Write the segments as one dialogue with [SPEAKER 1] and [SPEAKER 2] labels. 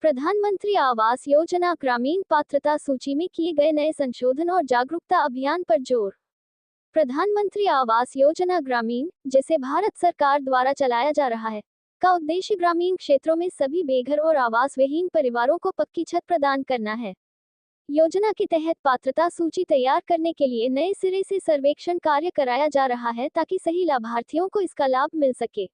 [SPEAKER 1] प्रधानमंत्री आवास योजना ग्रामीण पात्रता सूची में किए गए नए संशोधन और जागरूकता अभियान पर जोर। प्रधानमंत्री आवास योजना ग्रामीण, जिसे भारत सरकार द्वारा चलाया जा रहा है, का उद्देश्य ग्रामीण क्षेत्रों में सभी बेघर और आवास विहीन परिवारों को पक्की छत प्रदान करना है। योजना के तहत पात्रता सूची तैयार करने के लिए नए सिरे से सर्वेक्षण कार्य कराया जा रहा है ताकि सही लाभार्थियों को इसका लाभ मिल सके।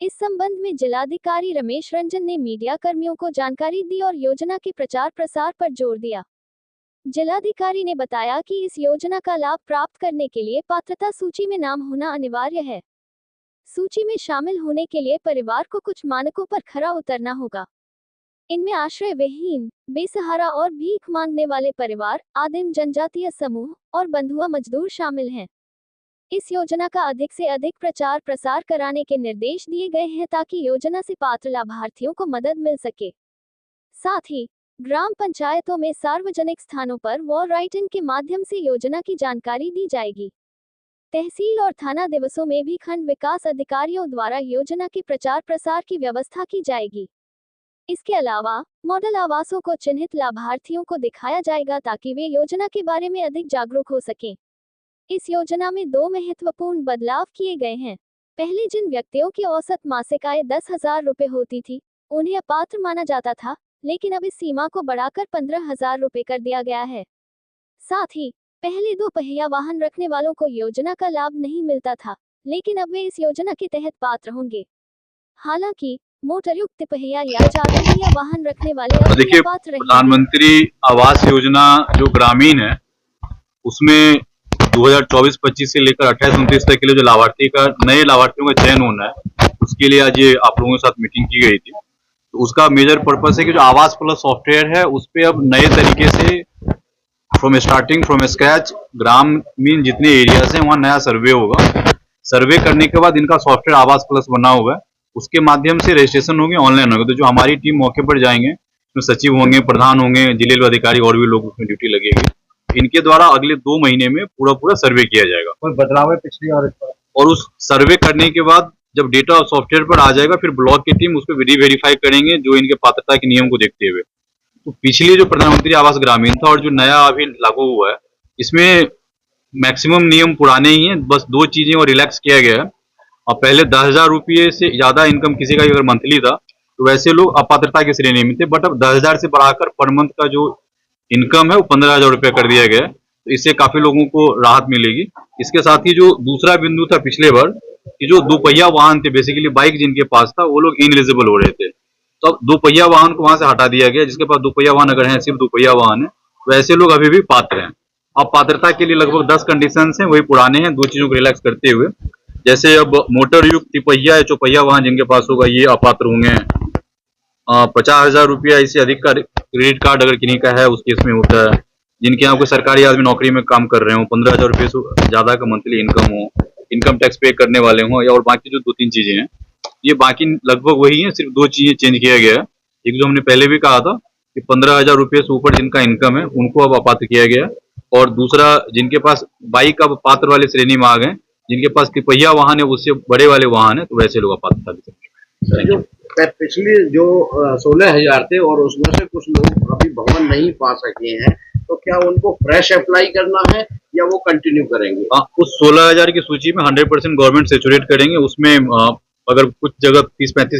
[SPEAKER 1] इस संबंध में जिलाधिकारी रमेश रंजन ने मीडिया कर्मियों को जानकारी दी और योजना के प्रचार प्रसार पर जोर दिया। जिलाधिकारी ने बताया कि इस योजना का लाभ प्राप्त करने के लिए पात्रता सूची में नाम होना अनिवार्य है। सूची में शामिल होने के लिए परिवार को कुछ मानकों पर खरा उतरना होगा। इनमें आश्रय विहीन, बेसहारा और भीख मांगने वाले परिवार, आदिम जनजातीय समूह और बंधुआ मजदूर शामिल हैं। इस योजना का अधिक से अधिक प्रचार प्रसार कराने के निर्देश दिए गए हैं ताकि योजना से पात्र लाभार्थियों को मदद मिल सके। साथ ही ग्राम पंचायतों में सार्वजनिक स्थानों पर वॉल राइटिंग के माध्यम से योजना की जानकारी दी जाएगी। तहसील और थाना दिवसों में भी खंड विकास अधिकारियों द्वारा योजना के प्रचार प्रसार की व्यवस्था की जाएगी। इसके अलावा मॉडल आवासों को चिन्हित लाभार्थियों को दिखाया जाएगा ताकि वे योजना के बारे में अधिक जागरूक हो सकें। इस योजना में 2 महत्वपूर्ण बदलाव किए गए हैं। पहले जिन व्यक्तियों की औसत मासिक आय 10,000 रुपये होती थी, उन्हें अपात्र माना जाता था, लेकिन अब इस सीमा को बढ़ाकर 15,000 रुपये कर दिया गया है। साथ ही पहले 2 पहिया वाहन रखने वालों को योजना का लाभ नहीं मिलता था, लेकिन अब वे इस योजना के तहत पात्र होंगे। हालांकि मोटरयुक्त पहिया या 4 पहिया वाहन रखने वाले अब
[SPEAKER 2] देखिए,
[SPEAKER 1] पात्र रहेंगे।
[SPEAKER 2] प्रधानमंत्री आवास योजना जो ग्रामीण है, उसमें 2024-25 से लेकर 28-29 तक के लिए जो लाभार्थी का नए लाभार्थियों का चयन होना है, उसके लिए आज ये आप लोगों के साथ मीटिंग की गई थी। तो उसका मेजर पर्पस है कि जो आवास प्लस सॉफ्टवेयर है, उस पे अब नए तरीके से फ्रॉम स्क्रैच ग्रामीण जितने एरियाज हैं वहाँ नया सर्वे होगा। सर्वे करने के बाद इनका सॉफ्टवेयर आवास प्लस बना हुआ है, उसके माध्यम से रजिस्ट्रेशन होंगे, ऑनलाइन होगा। तो जो हमारी टीम मौके पर जाएंगे, उसमें सचिव होंगे, प्रधान होंगे, जिले अधिकारी और भी लोग उसमें ड्यूटी लगेगी। इनके द्वारा अगले 2 महीने में पूरा सर्वे किया जाएगा।
[SPEAKER 3] कोई बदलाव है पिछली
[SPEAKER 2] और उस सर्वे करने के बाद जब डेटा सॉफ्टवेयर पर आ जाएगा, फिर ब्लॉक की टीम उसको वेरीफाई करेंगे जो इनके पात्रता के नियम को देखते हुए। तो पिछले जो प्रधानमंत्री आवास ग्रामीण था और जो नया अभी लागू हुआ है, इसमें मैक्सिमम नियम पुराने ही हैं, बस 2 चीजें और रिलैक्स किया गया है। और पहले 10,000 रुपये से ज्यादा इनकम किसी का अगर मंथली था, तो वैसे लोग अपात्रता की श्रेणी में थे, बट अब 10,000 से बढ़ाकर पर मंथ का जो इनकम है वो 15,000 रुपये कर दिया गया है। तो इससे काफी लोगों को राहत मिलेगी। इसके साथ ही जो दूसरा बिंदु था पिछले बार, कि जो 2 पहिया वाहन थे, बेसिकली बाइक जिनके पास था, वो लोग इनएलिजिबल हो रहे थे। तो अब 2 पहिया वाहन को वहां से हटा दिया गया। जिसके पास 2 पहिया वाहन अगर है, सिर्फ 2 पहिया वाहन है, वैसे लोग अभी भी पात्र हैं। अब पात्रता के लिए लगभग 10 कंडीशन है, वही पुराने हैं, 2 चीजों को रिलैक्स करते हुए। जैसे अब मोटर युक्त तिपहिया या चौपहिया वाहन जिनके पास होगा, ये अपात्र होंगे। 50,000 रुपया इससे अधिक का क्रेडिट कार्ड अगर किन्हीं का है, उस केस में होता है। जिनके यहाँ कोई सरकारी आदमी नौकरी में काम कर रहे हो, 15,000 रुपये से ज्यादा का मंथली इनकम हो, इनकम टैक्स पे करने वाले हों, या और बाकी जो 2-3 चीजें हैं, ये बाकी लगभग वही है। सिर्फ 2 चीजें चेंज किया गया है। एक जो हमने पहले भी कहा था कि 15,000 रुपये से ऊपर जिनका इनकम है, उनको अब अपात्र किया गया। और दूसरा, जिनके पास बाइक अब पात्र वाले श्रेणी में आ गए, जिनके पास तिपहिया वाहन है, उससे बड़े वाले वाहन है, तो वैसे लोग अपात्रता दे सकते।
[SPEAKER 3] पिछली जो 16,000 थे और उसमें से कुछ लोग अभी भवन नहीं पा सके हैं, तो क्या उनको फ्रेश अप्लाई करना है या वो कंटिन्यू करेंगे?
[SPEAKER 2] उस 16,000 की सूची में 100% गवर्नमेंट सेचुरेट करेंगे। उसमें अगर कुछ जगह 30-35